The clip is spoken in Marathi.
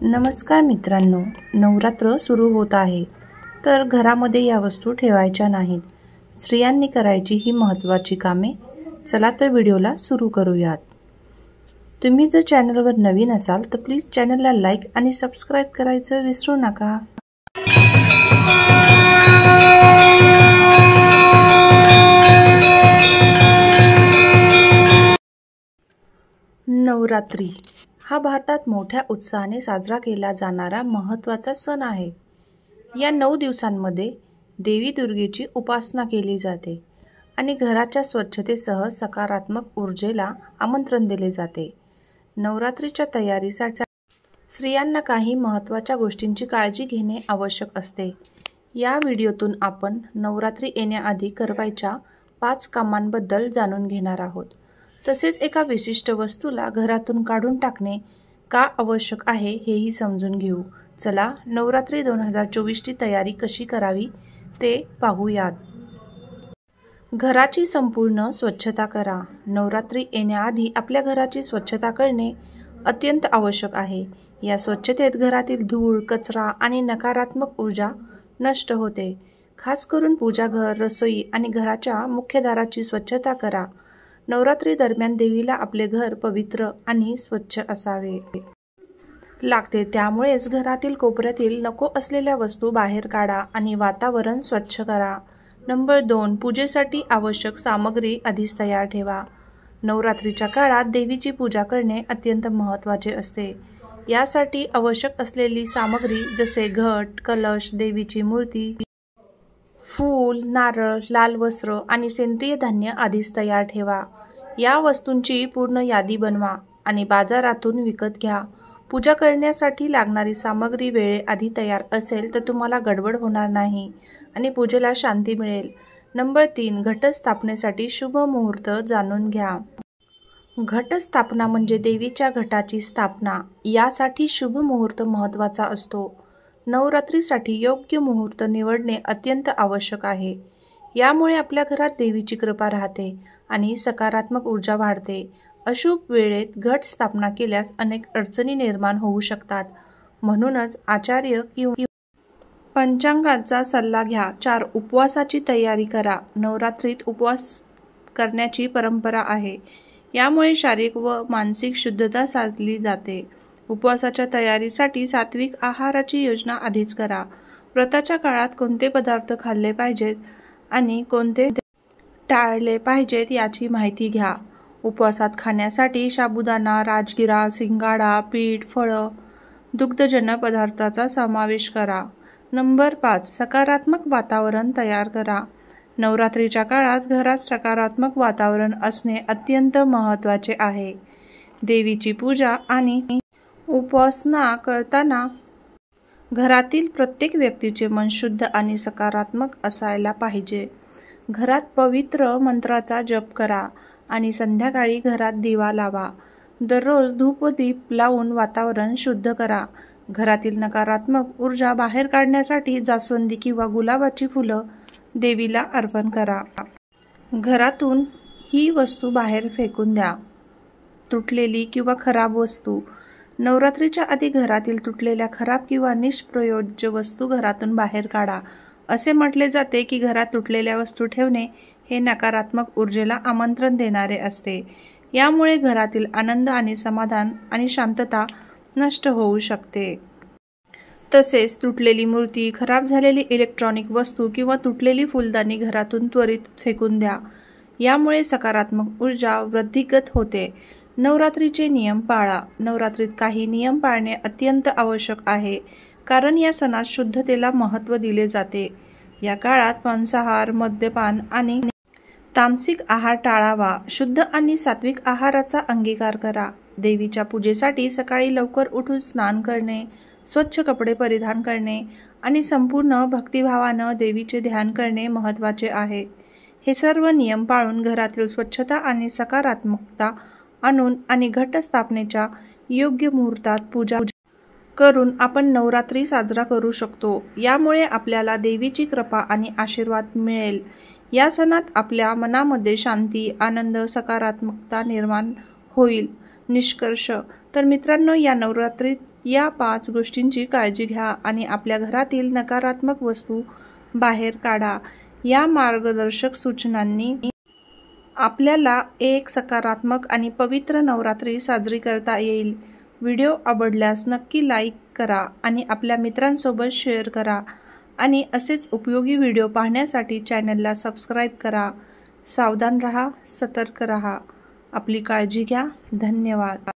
नमस्कार मित्रांनो, नवरात्र सुरू होत आहे, तर घरामध्ये या वस्तू ठेवायच्या नाहीत. स्त्रियांनी करायची ही महत्त्वाची कामे. चला तर व्हिडिओला सुरू करूयात. तुम्ही जर चॅनलवर नवीन असाल तर प्लीज चॅनलला लाईक आणि सबस्क्राईब करायचं विसरू नका. नवरात्री हा भारतात मोठ्या उत्साहाने साजरा केला जाणारा महत्त्वाचा सण आहे. या 9 दिवसांमध्ये देवी दुर्गेची उपासना केली जाते आणि घराच्या स्वच्छतेसह सकारात्मक ऊर्जेला आमंत्रण दिले जाते. नवरात्रीच्या तयारीसाठी स्त्रियांना काही महत्त्वाच्या गोष्टींची काळजी घेणे आवश्यक असते. या व्हिडिओतून आपण नवरात्री येण्याआधी करायच्या 5 कामांबद्दल जाणून घेणार आहोत. तसेच एका विशिष्ट वस्तूला घरातून काढून टाकणे का आवश्यक आहे हेही समजून घेऊ. चला नवरात्री 2024ची तयारी कशी करावी ते पाहूयात. घराची संपूर्ण स्वच्छता करा. नवरात्री येण्याआधी आपल्या घराची स्वच्छता करणे अत्यंत आवश्यक आहे. या स्वच्छतेत घरातील धूळ, कचरा आणि नकारात्मक ऊर्जा नष्ट होते. खास करून पूजाघर, रसोई आणि घराच्या मुख्य दाराची स्वच्छता करा. नवरात्री दरम्यान देवीला आपले घर पवित्र आणि स्वच्छ असावे लागते. त्यामुळेच घरातील कोपऱ्यातील नको असलेल्या वस्तू बाहेर काढा आणि वातावरण स्वच्छ करा. नंबर 2. पूजेसाठी आवश्यक सामग्री आधीच तयार ठेवा. नवरात्रीच्या काळात देवीची पूजा करणे अत्यंत महत्त्वाचे असते. यासाठी आवश्यक असलेली सामग्री जसे घट, कलश, देवीची मूर्ती, फूल, नारळ, लाल वस्त्र आणि सेंद्रिय धान्य आधीच तयार ठेवा. या वस्तूंची पूर्ण यादी बनवा आणि बाजारातून विकत घ्या. पूजा करण्यासाठी लागणारी सामग्री वेळेआधी तयार असेल तर तुम्हाला गडबड होणार नाही आणि पूजेला शांती मिळेल. नंबर 3. घटस्थापनेसाठी शुभ मुहूर्त जाणून घ्या. घटस्थापना म्हणजे देवीच्या घटाची स्थापना. यासाठी शुभ मुहूर्त महत्त्वाचा असतो. नवरात्रीसाठी योग्य मुहूर्त निवडणे अत्यंत आवश्यक आहे. यामुळे आपल्या घरात देवीची कृपा राहते आणि सकारात्मक ऊर्जा वाढते. अशुभ वेळेत घट स्थापना केल्यास अनेक अडचणी निर्माण होऊ शकतात. म्हणूनच आचार्य किंवा पंचांगाचा सल्ला घ्या. 4. उपवासाची तयारी करा. नवरात्रीत उपवास करण्याची परंपरा आहे. यामुळे शारीरिक व मानसिक शुद्धता साधली जाते. उपवासाच्या तयारीसाठी सात्विक आहाराची योजना आधीच करा. व्रताच्या काळात कोणते पदार्थ खाल्ले पाहिजेत आणि कोणते टाळले पाहिजेत याची माहिती घ्या. उपवासात खाण्यासाठी साबुदाणा, राजगिरा, शिंगाडा, पीठ, फळं, दुग्धजन्य पदार्थांचा समावेश करा. नंबर 5. सकारात्मक वातावरण तयार करा. नवरात्रीच्या काळात घरात सकारात्मक वातावरण असणे अत्यंत महत्त्वाचे आहे. देवीची पूजा आणि उपासना करताना घरातील प्रत्येक व्यक्तीचे मन शुद्ध आणि सकारात्मक असायला पाहिजे. घरात पवित्र मंत्राचा जप करा आणि संध्याकाळी घरात दिवा लावा. दररोज धूपदीप लावून वातावरण शुद्ध करा. घरातील नकारात्मक ऊर्जा बाहेर काढण्यासाठी जास्वंदी किंवा गुलाबाची फुलं देवीला अर्पण करा. घरातून ही वस्तू बाहेर फेकून द्या. तुटलेली किंवा खराब वस्तू. नवरात्रीच्या आधी घरातील तुटलेल्या, खराब किंवा निष्प्रयोज्य वस्तू घरातून बाहेर काढा. असे म्हटले जाते की घरात तुटलेल्या वस्तू ठेवणे हे नकारात्मक ऊर्जेला आमंत्रण देणारे असते. यामुळे घरातील आनंद आणि समाधान आणि शांतता नष्ट होऊ शकते. तसेच तुटलेली मूर्ती, खराब झालेली इलेक्ट्रॉनिक वस्तू किंवा तुटलेली फुलदाणी घरातून त्वरित फेकून द्या. यामुळे सकारात्मक ऊर्जा वृद्धिंगत होते. नवरात्रीचे नियम पाळा. नवरात्रीत काही नियम पाळणे अत्यंत आवश्यक आहे, कारण या सणात शुद्धतेला महत्त्व दिले जाते. या काळात मांसाहार, मद्यपान आणि तामसिक आहार टाळावा. शुद्ध आणि सात्विक आहाराचा अंगीकार करा. देवीच्या पूजेसाठी सकाळी लवकर उठून स्नान करणे, स्वच्छ कपडे परिधान करणे आणि संपूर्ण भक्तिभावानं देवीचे ध्यान करणे महत्त्वाचे आहे. हे सर्व नियम पाळून घरातील स्वच्छता आणि सकारात्मकता आणून आणि घटस्थापनेच्या योग्य मुहूर्तात पूजा करून आपण नवरात्री साजरा करू शकतो. यामुळे आपल्याला देवीची कृपा आणि आशीर्वाद मिळेल. या सणात आपल्या मनामध्ये शांती, आनंद, सकारात्मकता निर्माण होईल. निष्कर्ष तर मित्रांनो, या नवरात्रीत या 5 गोष्टींची काळजी घ्या आणि आपल्या घरातील नकारात्मक वस्तू बाहेर काढा. या मार्गदर्शक सूचनांनी आपल्याला एक सकारात्मक आणि पवित्र नवरात्री साजरी करता येईल. व्हिडिओ आवडल्यास नक्की लाईक करा आणि आपल्या मित्रांसोबत शेअर करा आणि असेच उपयोगी व्हिडिओ पाहण्यासाठी चॅनलला सबस्क्राईब करा. सावधान रहा, सतर्क रहा. आपली काळजी घ्या. धन्यवाद.